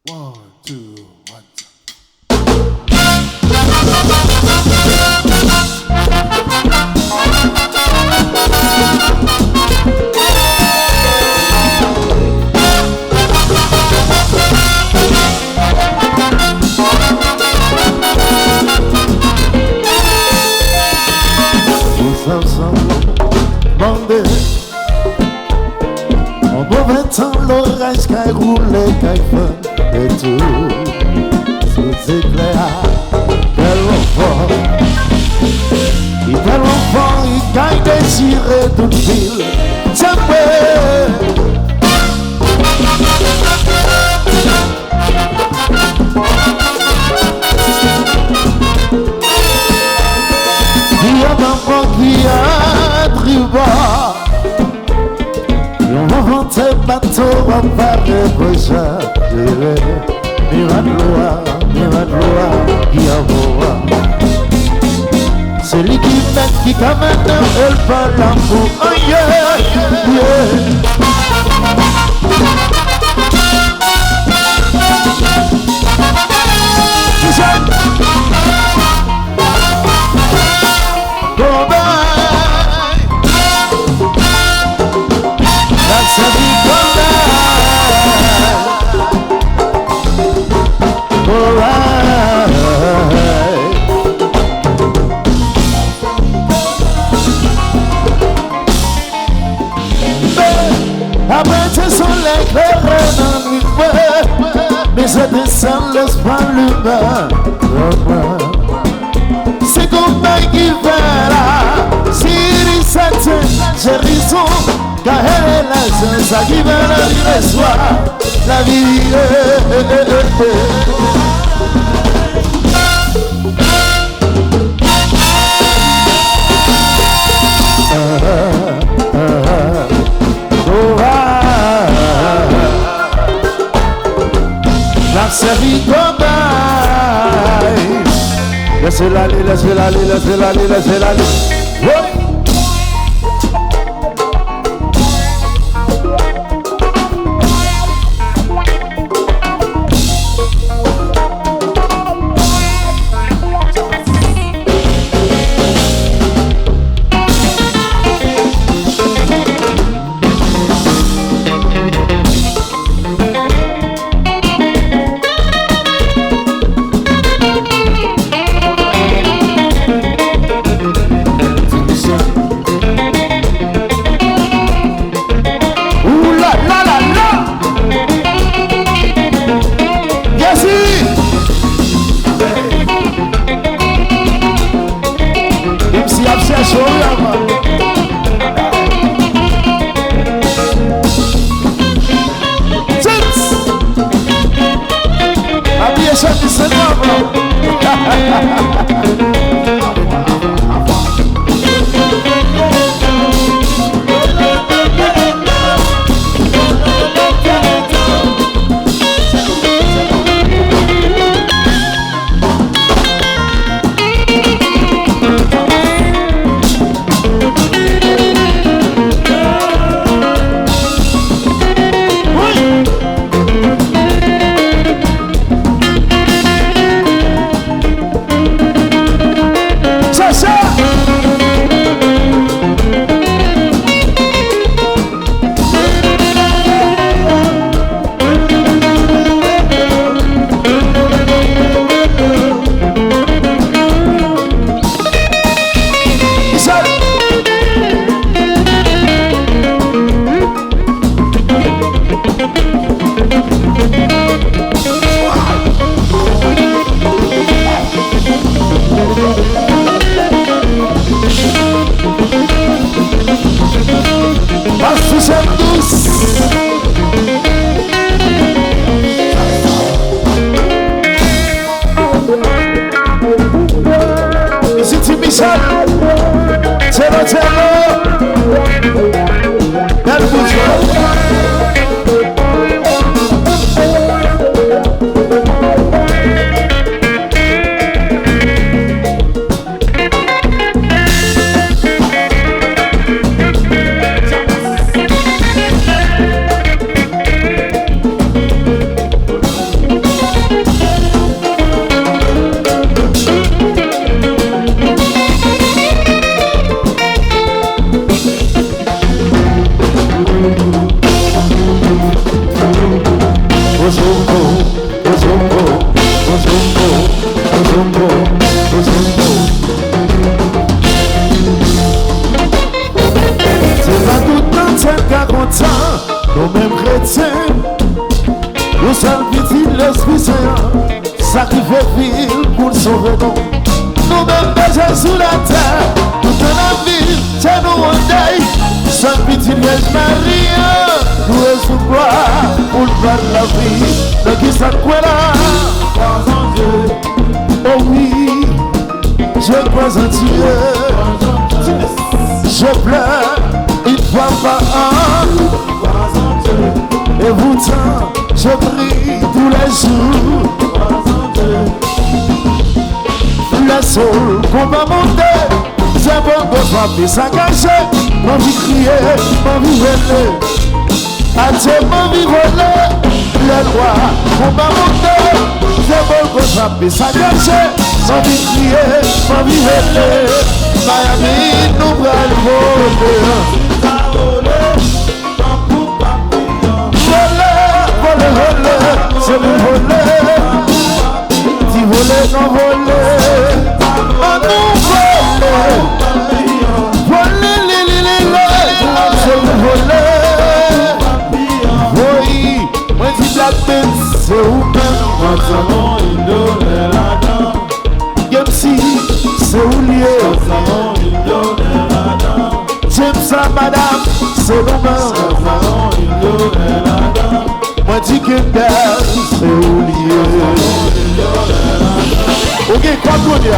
One, two, one, two. Tous ensemble, bandés. En mauvais temps, l'orage qui a roulé, qui a fait et tout. Sous éclair, tellement fort. Il est tellement fort, il a désiré toute ville. Tiens, il y a d'enfants qui a tribord. On va monter bateau, on va faire des prochains. Mira de loi, qui a beau. C'est lui qui mène, qui t'amène, elle parle l'amour. Oh yeah, yeah. Kobay, that's a big après ce soleil éclairé dans nuit, mais je descends l'espoir l'humain. C'est Kobay qui va là, si il s'attend, j'ai raison, car elle est la seule, ça qui va la vie le soir, la vie. La série Kobay. Laissez-la aller, laissez-la aller, laissez-la aller, laissez-la aller. Ouais. C'est pas tout le temps tel qu'à content, nous mêmes chrétiens, nous sommes petits l'Esprit Saint, sacrifier ville pour le sauver nous. Nous mêmes besoin sous la terre, toute la vie, c'est nous en deuil. Saint petit Vierge Marie, nous sommes gloire pour le faire la vie. De qui ça quoi là? Crois en Dieu. Oh oui, je crois en Dieu. Je pleure une fois par an. Et pourtant, je prie tous les jours. Le sol qu'on va monter, c'est bon qu'on soit plus s'engager. Mon vie crier, mon vie voler. Adieu, mon vie voler. Le roi qu'on va monter, c'est bon qu'on soit plus s'engager. Mon vie crier, mon vie voler. Miami, nous va le voler. Voler, c'est vous voler. Si voler, non voler. À nous voler. C'est vous voler. Oui, moi dis la peine, c'est vous-même. Moi, savons une donnée là-dedans. Comme si c'est où lié. Moi, savons une donnée là-dedans. J'aime ça, madame, c'est nous-mêmes. Moi, savons une donnée là-dedans. Moi, dis que c'est où lié. Ok, quoi qu'on y a?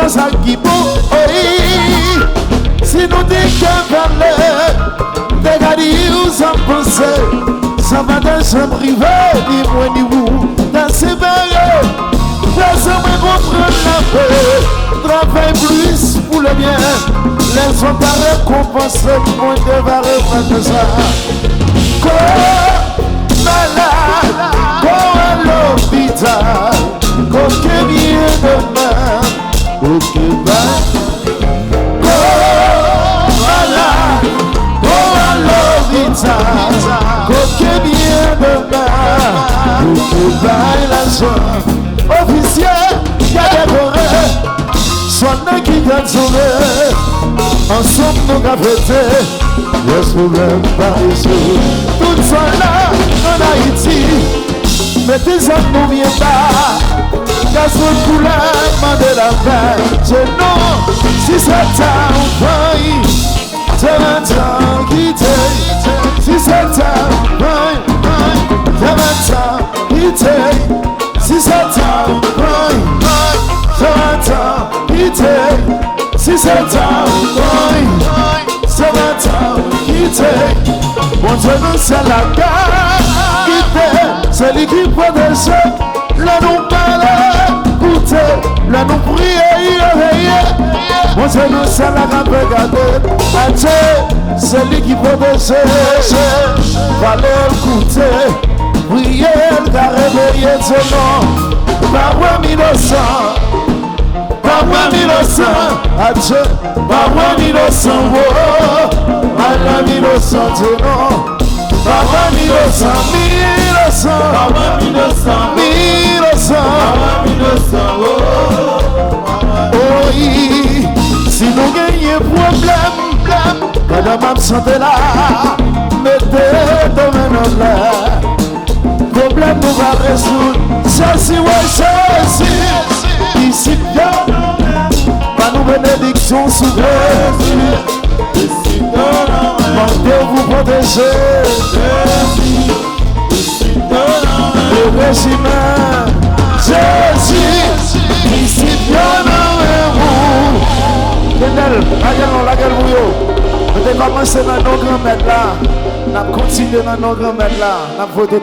dans sa qui bon, oui. Si nous disons qu'un parler, dégagez où ça pense, ça va dans un privé, ni moi ni vous, dans ces barres. Laissez-moi comprendre la paix, travaille plus pour le bien. Laisse-moi pas récompenser, mon Dieu va reprendre ça. Comme malade, comme à l'hôpital, comme que bien demain, comme que bas. Comme malade, comme à l'hôpital, comme que bien demain, comme que bas la joie. Officier, il y a des forêts, son qui gagne sauvé. Ensemble, nous avons fêté, le problème par ici. Tout ça là, en Haïti, mettez ça nous vient pas. Qu'à ce couleur, demandez la paix. C'est non, si c'est ta faille, c'est un temps qui t'aide. Si c'est ta faille, c'est un temps qui t'aide. Si c'est ta faille, c'est un temps qui t'aide. Si c'est ta faille, c'est un temps qui t'aide. Mon Dieu nous c'est la garde qui t'aide. C'est lui qui protège. Là nous parler, écoutez. Là nous prier, réveiller. Mon Dieu nous c'est la garde, regardez. Adieu, c'est lui qui protège. Fallait écouter. Prier, il a réveillé son nom. Par 1900, par 1900, adieu, par 1900, par 1900, non. Par 1900, 1900, par 1900, 1900, par 1900, oh, oui. Si nous gagnons problème, quand on santé là, mettez ton main là. Problème nous va résoudre. Ceci, ouais, ceci. Ici, bien. Pas nous bénédiction sous Jésus. Ici, vous protéger. Le régime. Jésus. Ici, bien, vous. Daniel, la gueule, vous. Nous avons commencé dans nos grands-mères là. Nous avons continué dans nos grands-mères là. Nous avons voté